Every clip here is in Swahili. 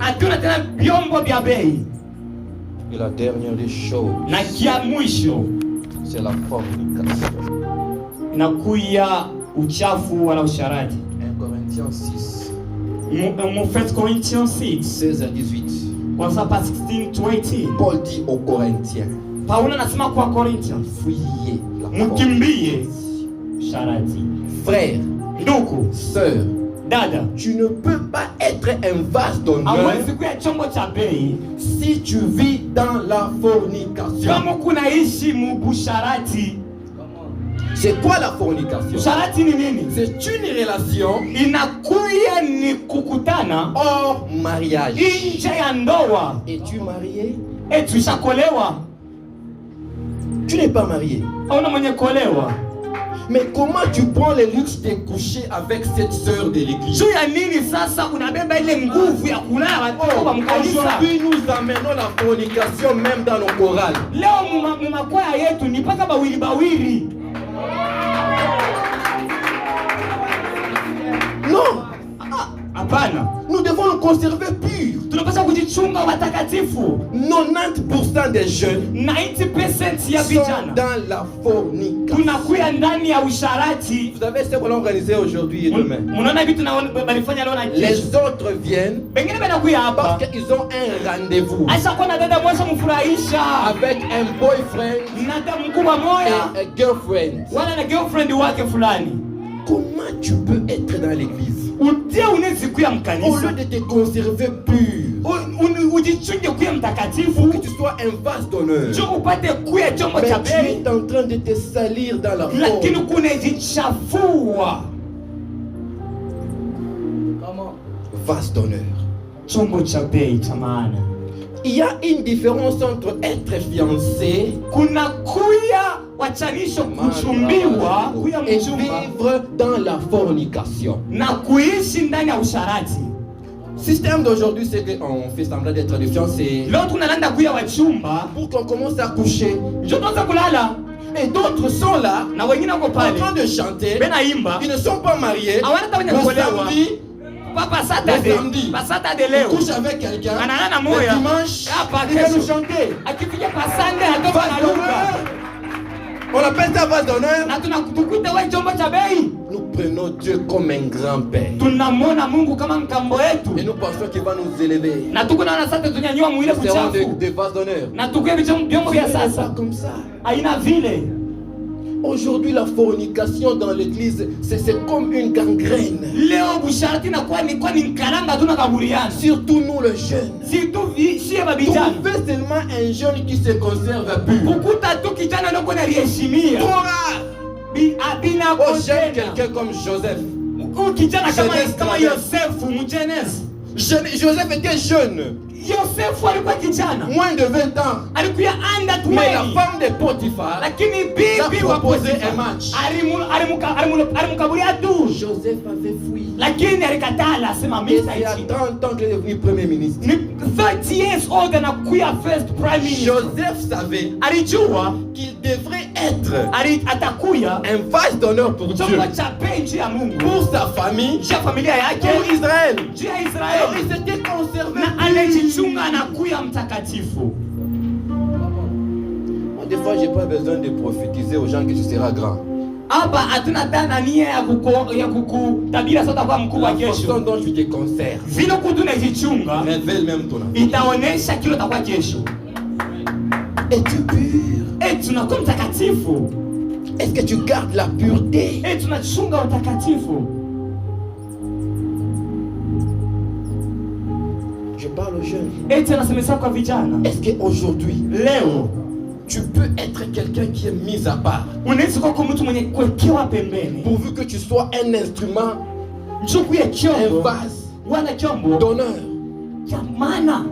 hatuna tena vyombo vya bei. Et la dernière des choses, Na kia mwisho c'est la fornication. inakuya uchafu wala usharati. 1 Corinthiens 6, Mon 1 Corinthians 6 16 à 18. kwa sapa 16 to 18. Paul dit aux Corinthiens, Paulo anasema kwa Corinthians, fuyez la mkimbie sharati. Frère, Ndugu, sœur, dada, tu ne peux pas être un vase d'honneur hawezi kuwa chombo cha bei si tu vis dans la fornication. kama kunaishi mubusharati. C'est quoi la fornication? Usharati ni nini? C'est une relation Inakuya ni kukutana hors mariage. nje ya ndoa. Es-tu marié? Eti ushakolewa? Tu n'es pas marié. Hauna mwenye kolewa? Mais comment tu prends le luxe de coucher avec cette sœur de l'église? Juu ya nini sasa unabeba ile nguvu ya kulala kwa mkanisa? Aujourd'hui, nous amenons la fornication même dans nos chorales. Leo mumakwaya yetu ni paka bawili bawili. Non, Hapana. nous devons nous conserver purs. Tunapaswa kujichunga watakatifu. 90% des jeunes 90% ya sont vijana dans la fornication. tunakuya ndani ya usharati. Vous savez ce qu'on a organisé aujourd'hui et demain? Munaona vitu na balifanya leo na kesho. Les autres viennent Bengine banakuya hapa parce qu'ils ont un rendez-vous acha kwa na dada mmoja mfurahisha avec un boyfriend na dada mkubwa moya et un girlfriend. wala na girlfriend wake fulani. Comment tu peux être dans l'église Utie unezi kuya au lieu mkanisa de te conserver pur? ujichunge kuya mtakatifu Que tu sois un vase d'honneur. jo upate kuya chombo Mais cha tu bei, es en train de te salir dans la lakini forme. kunajichafua. Vase d'honneur. Chombo cha bei cha maana. Il y a une différence entre être fiancé Kuna kuya wachanisho kuchumbiwa kuya et mchumba vivre dans la fornication. na kuishi ndani ya usharati. Système d'aujourd'hui, c'est qu'on fait semblant d'être des fiancés Leo tunalanda kuya wachumba pour qu'on commence à coucher. njo tuanza kulala Et d'autres sont là na wengine wako en train pale de chanter. benaimba Ils ne sont pas mariés. hawana hata wenye Le kuolewa. samedi, Papa le Saturday samedi, pasata de ils leo couchent avec quelqu'un. Anana Le moya. dimanche, Hapa ils viennent nous kesho chanter. akipiga pasande atoka Vase na lugha d'honneur. On appelle ça vase d'honneur. na tunakutukuta wewe chombo cha bei. Nous prenons Dieu comme un grand-père. Tunamwona Mungu kama mkambo Et yetu nous pensons qu'il va nous élever. na tuko naona sasa tunyanyua mwile Nous serons kuchafu des vases d'honneur. na tukuye vyombo vya Ce n'est pas sasa comme ça. haina vile. Aujourd'hui, la fornication dans l'église, c'est comme une gangrène. Leo busharati na kwa ni nkaranga tuna kaburiana Surtout nous, les jeunes. situ sie babijana Trouver seulement un jeune qui se conserve pur. kukuta tu kijana ndio kuna riheshimia Trop rare. abina Oh, j'aime kontena quelqu'un comme Joseph. kijana Jeunesse kama Joseph. Yosefu mjenesi. Joseph était jeune, Yosefu alikuwa kijana moins de 20 ans. alikuwa under Mais la 20 femme de Potiphar lakini a bibi wa proposé Potifa un match. alimukaburia tu Joseph avait fui. lakini alikatala asema Et mimi c'est à saichi 30 ans qu'il est devenu premier ministre. ni 30 years old anakuya first prime minister. Joseph savait Alijua qu'il devrait être atakuya un vase d'honneur pour Dieu, chombo cha bei njia ya Mungu pour sa famille, njia ya familia yake pour Israël. njia ya Alors Israeli il s'était conservé. na anajichunga anakuya mtakatifu. Moi, des fois, j'ai pas besoin de prophétiser aux gens que tu seras grand. Hapa hatuna tena nia ya kukutabira sasa kwa mkubwa La façon kesho. dont tu te conserves Vile kutunajichunga révèle même ton avenir. itaonesha kile utakuwa kesho. Es-tu pur? Tunakuwa mtakatifu. Est-ce que tu gardes la pureté? Tunachunga utakatifu. Je parle aux jeunes. Tunasemesa kwa vijana. Est-ce qu'aujourd'hui, Leo tu peux être quelqu'un qui est mis à part, unaweza kuwa mtu mwenye kuwekewa pembeni. pourvu que tu sois un instrument, Mchukuye un chombo vase wala chombo d'honneur? cha maana.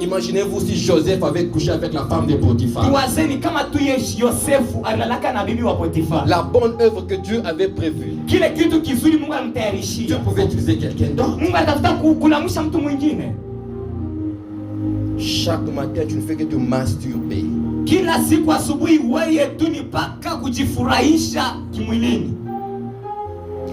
Imaginez-vous si Joseph avait couché avec la femme de Potiphar. Tuwazeni kama tu Yosefu alalaka na bibi wa Potifa. La bonne œuvre que Dieu avait prévue. Kile kitu kizuri Mungu Dieu alimtayarishia. pouvait utiliser quelqu'un d'autre. Mungu anatafuta kulamusha mtu mwingine. Chaque matin, tu ne fais que te masturber. Kila siku asubuhi wewe tu ni paka kujifurahisha kimwilini.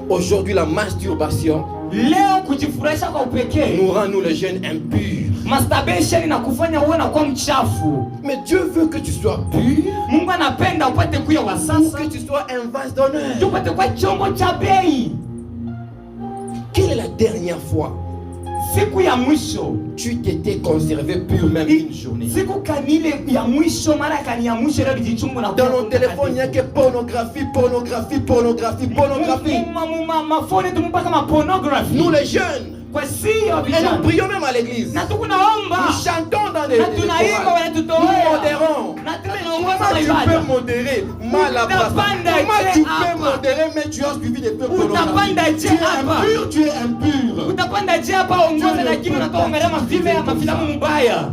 Aujourd'hui, la masturbation, leo kujifurahisha kwa upekee nous rend nous les jeunes impurs. masturbation inakufanya uwe na kuwa mchafu. Mais Dieu veut que tu sois pur, Mungu anapenda upate kuya wa pour sasa, que tu sois un vase d'honneur. upate kuwa chombo cha bei. Quelle est la dernière fois Siku ya mwisho, tu t'étais conservé pur même une journée? siku kanile ya mwisho, mara kani ya mwisho leo jichungu na Dans nos téléphones, il n'y a que pornographie, pornographie, pornographie, pornographie. mafone tumupaka ma pornography. Nous les jeunes, Kwa sio et vijana. nous prions même à l'église. Na tukunaomba. Nous chantons dans les Na tunaimba chorales. wanatutoa. Nous modérons. Na Comment tunaongoza tu ibada. peux modérer mal à Utapanda Comment tu je peux hapa. modérer mais tu as suivi des feux pornographiques? Utapanda Tu je es hapa. impur, tu es impur. Utapanda je hapa ongoza lakini unatoa angalia mafilamu mbaya.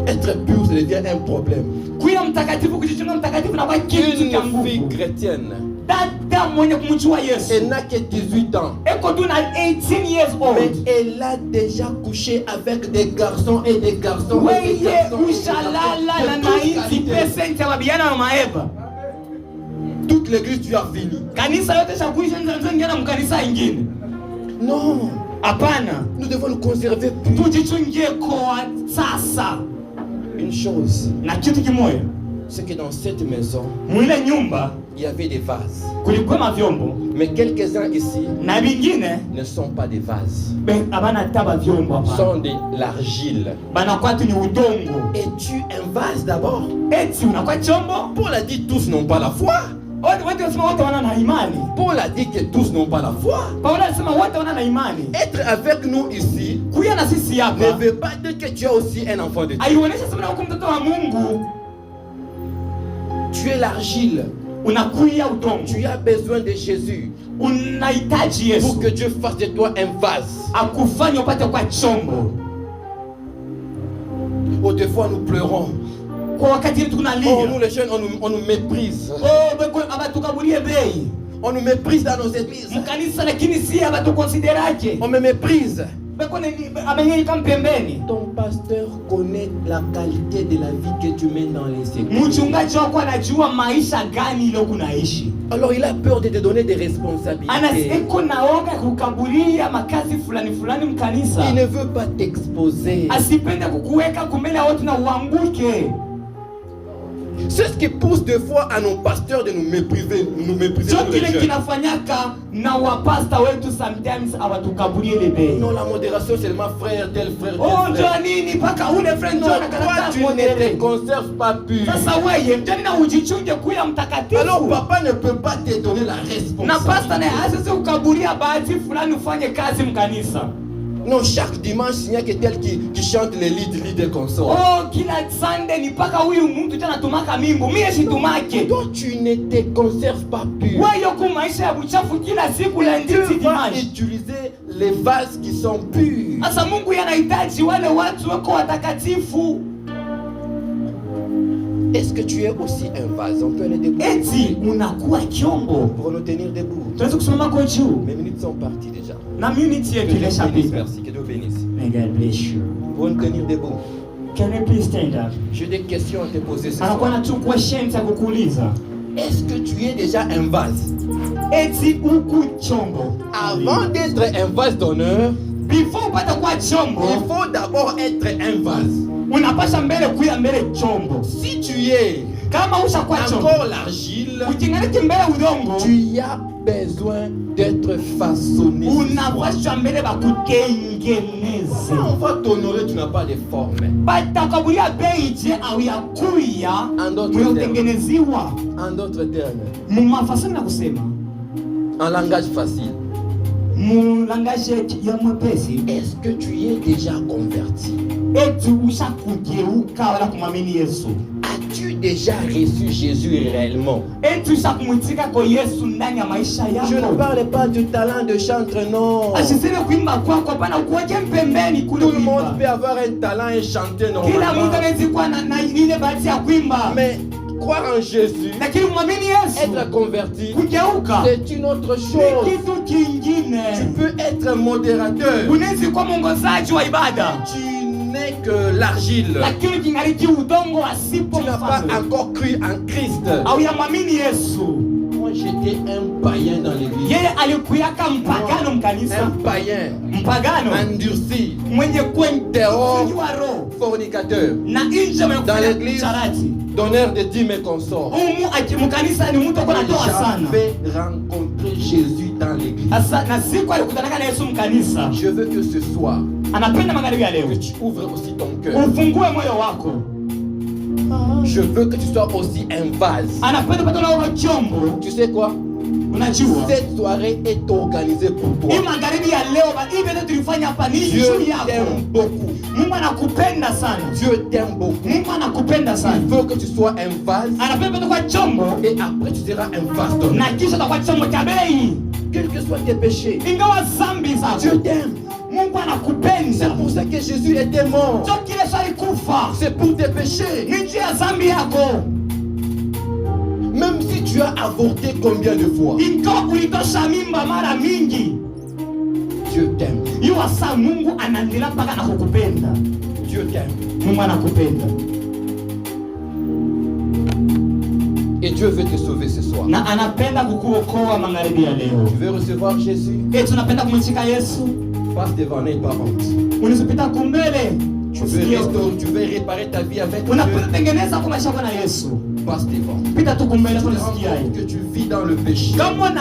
Être pur, ça devient un problème. Kuya mtakatifu kujichunga mtakatifu na kwa kitu cha Une fille nguvu. chrétienne, Dada mwenye kumjua Yesu. elle n'a que 18 ans. Eko tu na 18 years Mais old. elle a déjà couché avec des garçons et des garçons et des Weye garçons. ushalala na 90% ya mabijana wa maeba. Toute l'église, tu as fini. Kanisa yote shakuisha nzo ngena mkanisa ingine. Non, Hapana. nous devons nous conserver purs. Tujichungie kwa sasa. Une chose, Na kitu kimoja. c'est que dans cette maison, Mwile nyumba il y avait des vases. kulikuwa mavyombo Mais quelques-uns ici na vingine ne sont pas des vases. abana taba vyombo hapa. Sont de l'argile. Banakuwa tu ni udongo. Es-tu un vase d'abord? Eti unakuwa chombo? Paul a dit tous n'ont pas la foi. Wote wasema wote wana na imani. Paul a dit que tous n'ont pas la foi. Paulo alisema wote wana na imani. Être avec nous ici Kuya na sisi ne hapa veut pas dire que tu es aussi un enfant de Dieu. aionyesha sema na mtoto wa Mungu. Tu es l'argile. Unakuya udongo. Tu as besoin de Jésus Unahitaji pour Yesu que Dieu fasse de toi un vase. akufanye upate kwa chombo. Autrefois, nous pleurons. Kwa wakati Oh, nous tunalia. les jeunes, on nous méprise. Oh, beko abatukabulie bei. On nous méprise dans nos églises. Mkanisa lakini si abatukonsideraje. On me méprise. Beko ni amenyeni kama pembeni. Ton pasteur connaît la qualité de la vie que tu mènes dans les églises. Mchungaji wako anajua maisha gani ile kunaishi. Alors il a peur de te donner des Ana responsabilités. eko naoga kukabulia makazi fulani fulani mkanisa. Il ne veut pas t'exposer. Asipende kukuweka kumbele ya watu na uanguke. C'est ce qui pousse des fois à nos pasteurs de nous mépriser nous les Sio kile jeunes. kinafanyaka na wapasta wetu sometimes awatukabulie ile bei. Non, la modération c'est seulement frère, tel frère, tel Oh, frère. njoo nini mpaka ule friend Non, njoo toi anakataa tu ne te modere. conserves pas pur. Sasa wewe njoo na ujichunge kuya mtakatifu. Alors papa ne peut pas te donner la Na pasta naye responsabilité. asisi ukabulia bahati fulani ufanye kazi mkanisa. Non, chaque dimanche il n'y a que tel qui chante les leads et consorts. Oh, kila Sunday ni paka huyu mtu tena tumaka mimbo. Mimi situmake. Toi tu ne te conserves pas pur. Wewe yuko maisha ya buchafu kila siku la Dieu ndizi va dimanche. utiliser les vases qui sont purs. Sasa Mungu yanahitaji wale watu wako watakatifu. Est-ce que tu es aussi un vase? On peut aller debout. Eti unakuwa chombo. Pour nous tenir debout. Tunaweza kusimama kwa juu. Mes minutes sont parties déjà. Na unity Que yetu Dieu bénisse, ilishapita. merci. Que Dieu bénisse. May God bless you. Pour nous tenir debout. Can you please stand up? J'ai des questions à te poser ce Anakuwa soir. na tu questions za kukuuliza. Est-ce que tu es déjà un vase? Eti uku chombo. Avant d'être un vase d'honneur, Before upate kuwa il chombo, faut d'abord être un vase. unapasha mbele kuya mbele chombo. Si tu es Kama ushakuwa chombo, encore l'argile, ukingaliki mbele udongo, tu as besoin d'être façonné. unapasha mbele bakutengeneze. On va t'honorer, tu n'as pas de forme. Batakabulia bei je au ya kuya En d'autres termes, utengeneziwa. en d'autres termes, Mumafasiri na kusema. en langage facile, Mulangaje ya mwepesi. est-ce que tu es déjà converti? Eti ushakugeuka wala kumwamini Yesu. As-tu déjà reçu Jésus réellement? Eti ushakumwitika kwa Yesu ndani ya maisha Je ne yako. parle pas du talent de chanteur, non. Asiseme kuimba kwako hapana, kuwaje mpembeni kule Tout le monde kuimba. peut avoir un talent et chanter Kila mtu normalement. anaweza kuwa na ile bahati ya kuimba. Mais croire en Jésus, Lakini mwamini Yesu, être converti, kugeuka c'est une autre ni chose. kitu kingine. Tu peux être un modérateur. Unaweza kuwa mwongozaji wa ibada, Tu n'es que l'argile. lakini kingaliki udongo Tu n'as pas asipomfanya encore cru en Christ. au yamwamini Yesu. Moi, Moi, j'étais un païen dans l'église. Yeye alikuyaka mpagano mkanisa. Un païen. Mpagano. Endurci. Mwenye Dehors. roho. Fornicateur. Na nje mwenye dans l'église. charati. Donneur de dîmes et consorts. Mkanisa ni mtu kwa natoa sana. J'avais rencontré Jésus dans l'église. Asa na siku alikutanaka na Yesu mkanisa. Je veux que ce soir, Anapenda magharibi ya leo. que tu ouvres aussi ton cœur. Ufungue moyo wako. Je veux que tu sois aussi un vase. Anapenda patana wewe chombo. Tu sais quoi? Unajua? Cette soirée est organisée pour toi. Hii magharibi ya leo hivi ndio tulifanya hapa ni Dieu juu yako. t'aime beaucoup. Mungu anakupenda sana. Dieu t'aime beaucoup. Mungu anakupenda sana. Il veut que tu sois un vase. Anapenda kwa chombo. Et après tu seras un vase d'honneur. Na kisha utakuwa chombo cha bei. Quels que soient tes péchés. Ingawa zambi zako. Dieu t'aime. Mungu anakupenda. C'est pour ça que Jésus était mort. Sio kile swali kufa. C'est pour tes péchés. Ni njia ya zambi yako. Même si tu as avorté combien de fois. Ingawa ulitosha mimba mara mingi. Dieu t'aime. Yuwa saa Mungu anaendelea mpaka anakupenda. Dieu t'aime. Mungu anakupenda. Et Dieu veut te sauver ce soir. Na anapenda kukuokoa magharibi ya leo. Tu veux recevoir Jésus? Tunapenda kumshika Yesu. Passe devant, n'aie pas honte. Unazipita kumbele. Tu veux réparer ta vie avec Dieu. Unapotengeneza kwa maisha na Yesu. Passe devant. Pita tu kumbele kwa Tu te rends sikia compte que tu vis dans le péché. Kama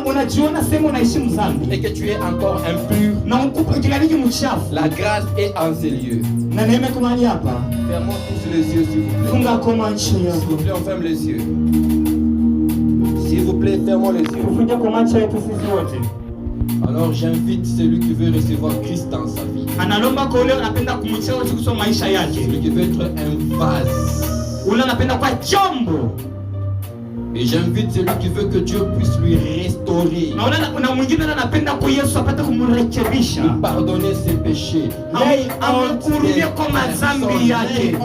unajiona sema unaishi mzambi. Et que tu es encore impur. Na ukilaliki mchafu. La grâce est en ces lieux. Na neema iko mahali hapa. Fermons tous les yeux s'il vous plaît. Funga kwa macho S'il yako. vous plaît, on ferme les yeux. S'il vous plaît, fermons les yeux. Funga kwa macho yetu sisi wote. Alors j'invite celui qui veut recevoir Christ dans sa vie. Analomba kwa ule anapenda kumchia Yesu kusoma maisha yake. Celui qui veut être un vase. Ule anapenda kwa chombo. Et j'invite celui qui veut que Dieu puisse lui restaurer. Na mwingine anapenda kwa Yesu apate kumrekebisha. Pardonner ses péchés. Amkurudie kwa madhambi yake.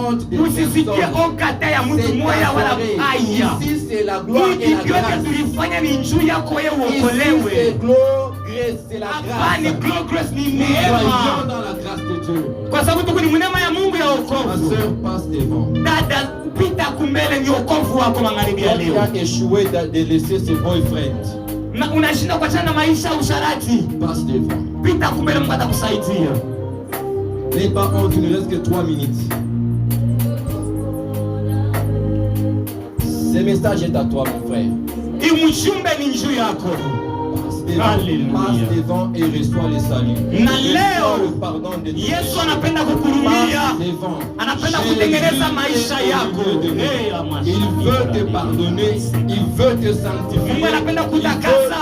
Usisikie okata ya mtu mmoja wala aya. Ici c'est la gloire et la grâce. Tulifanya ni njuu yako wewe uokolewe. Ici c'est gloire, c'est la grâce. Ni grace ni Soyons neema. dans la grâce de Dieu. Kwa sababu tuko ni neema ya Mungu ya Ma wokovu. sœur, passe devant. Dada pita kumbele ni wokovu wako magharibi ya Elle leo. a échoué de laisser ses boyfriends. Na unashinda kuachana na maisha ya usharati. Passe devant. Pita kumbele, Mungu atakusaidia. N'aie pas honte, il ne reste que 3 minutes. Ce message est à toi, mon frère. Imujumbe ni njuu yako. Passe devant et reçoit le salut. Na leo le pardon de Dieu. Yesu anapenda kukurumia. Devant. Anapenda kutengeneza maisha yako. Il veut te pardonner, il veut te sanctifier. Mungu anapenda kutakasa.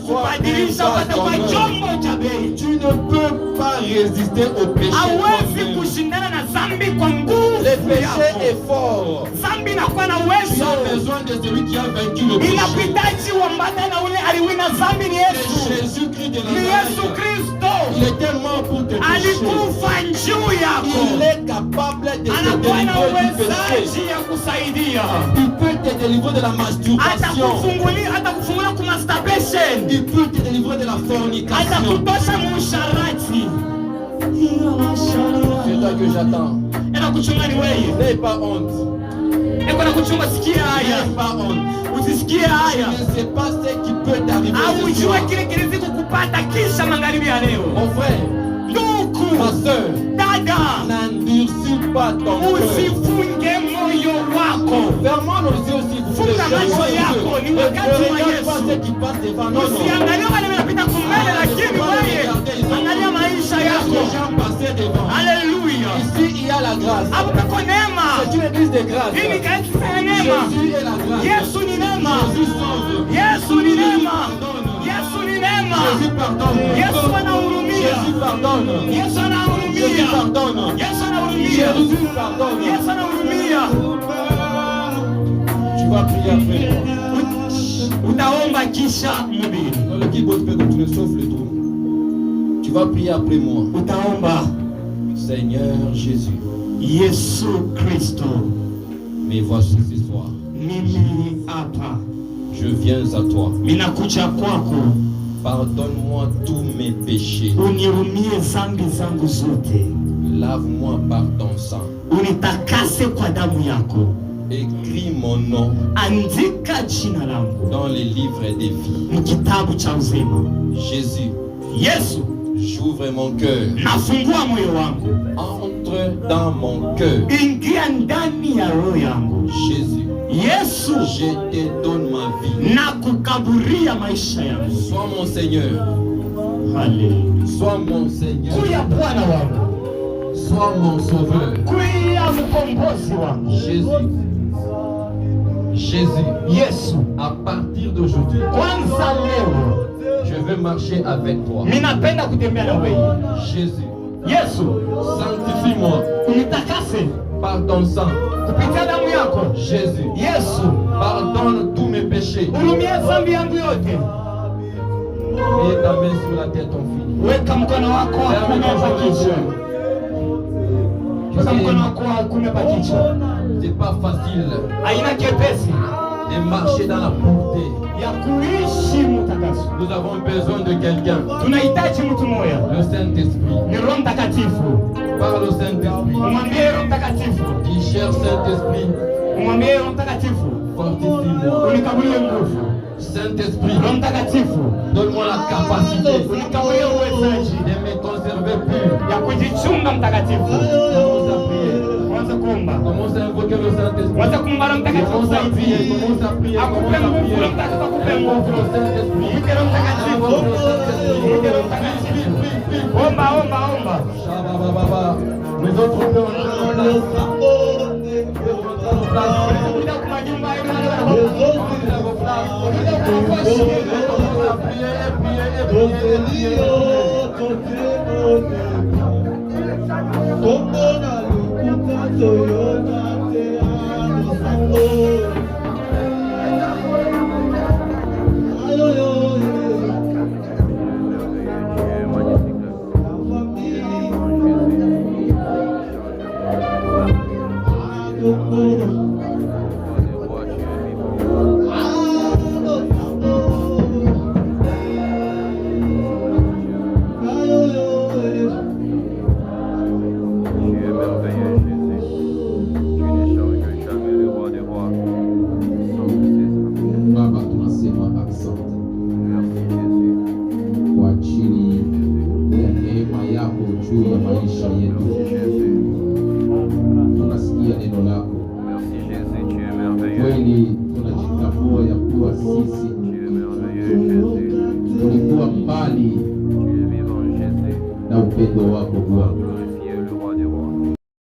Kubadilisha upate kwa chombo cha bei. Tu ne peux pas résister au péché. Hawezi kushindana na dhambi kwa nguvu. Le péché est fort. Dhambi inakuwa na Tu uwezo. as besoin de celui qui a vaincu le péché. Inapitaji uambatane na ule aliwina dhambi ni Yesu. Jésus-Christ de Ni Yesu Nazareth. Kristo. Il était mort pour te pécher. Alikufa njuu yako. Il est capable de te Anakuwa na délivrer du péché. uwezaji ya kusaidia. Il peut te délivrer de la masturbation. Atakufungulia ku masturbation. Il peut te délivrer de la fornication. Atakutosha musharati. C'est toi que j'attends. Kuchunga ni wewe. N'aie pas honte. Na kuchunga, sikia haya. N'aie pas honte. Usisikie haya. Je ne sais pas ce qui peut t'arriver ce Aujue soir. kile kilizi kukupata kisha magharibi ya leo. Mon frère, Ndugu, ma soeur, dada, n'endurcis pas ton cœur. usifunge moyo wako. Fermons nos yeux s'il vous plaît. Funga macho yako, ni wakati wa Regarde pas Yesu. ce qui passe devant nous. Usiangalie wale wanapita kumbele, lakini wewe angalia maisha Les yako. gens passaient devant. Haleluya. Ici, il y a la grâce. Hapo pako neema. C'est une église de grâce. Hii ni kanisa ya neema. Jésus est la grâce. Yesu ni neema. Jésus sauve. Yesu ni neema. Yesu ni neema. Jésus pardonne. Yesu anahurumia. Jésus pardonne. Yesu anahurumia. Jésus pardonne. Yesu anahurumia. Jésus pardonne. Yesu anahurumia. Tu vas prier après moi. Utaomba kisha mhubiri. Dans le keyboard peut continuer sauf le trou. Tu vas prier après moi. Utaomba. Seigneur Jésus, Yesu Kristo, me voici ce soir. mimi hapa. Je viens à toi. Ninakuja kwako. Pardonne-moi tous mes péchés. Unihurumie dhambi zangu zote. Lave-moi par ton sang. Unitakase kwa damu yako. Écris mon nom andika jina langu dans les livres des vies. mkitabu cha uzima. Jésus, Yesu, j'ouvre mon cœur. nafungua moyo wangu. Entre dans mon cœur. Ingia ndani ya roho yangu. Jésus, Yesu, je te donne ma vie. nakukaburia maisha yangu. Sois mon Seigneur. Haleluya. Sois mon Seigneur. Kuya Bwana wangu. Sois mon sauveur. Kuya mkombozi wangu. Jésus. Jésus. Yesu, À partir d'aujourd'hui, kwanza leo je veux marcher avec toi. ninapenda kutembea na wewe. Jésus, Yesu, sanctifie-moi unitakase par ton sang. kupitia damu yako. Jésus, Yesu, pardonne tous mes péchés. hurumia dhambi yangu yote. Mets ta main sur la tête, ton fils. Weka mkono wako wa kuume pa kichwa. Weka mkono wako wa kuume pa kichwa. C'est pas facile Haina kepesi de marcher dans la pureté. ya kuishi mtakaso. Nous avons besoin de quelqu'un. Tunahitaji mtu mmoja. Le Saint-Esprit. Ni Roho Mtakatifu. Parle au Saint-Esprit. Umwambie Roho Mtakatifu. Dis, cher Saint-Esprit, Umwambie Roho Mtakatifu. fortifie-moi. Unikabulie nguvu. Saint-Esprit, Roho Mtakatifu. donne-moi la capacité Unikabulie uwezaji de me conserver pur. ya kujichunga mtakatifu. Commence à prier. Kwanza kuomba. Commence à invoquer le Saint-Esprit. Kwanza kuomba Roho Mtakatifu. Commence à prier. Commence à prier. Akupe Commence à nguvu. prier. Roho Mtakatifu akupe nguvu. Invoque le Saint-Esprit. Mwite Roho Mtakatifu. Invoque le Saint-Esprit. Mwite Roho Mtakatifu. Omba, omba, omba. Shabababa. Les autres on peut entrer en place. Kuja kwa majumba yetu na leo. Entrez dans vos places. Kuja kwa nafasi yetu. Commence à prier, prier, prier, prier. Baba, tunasema asante kwa ajili ya neema yako juu ya maisha yetu. Tunasikia neno lako kweli, tunajitambua ya kuwa sisi tulikuwa mbali na upendo wako Bwana.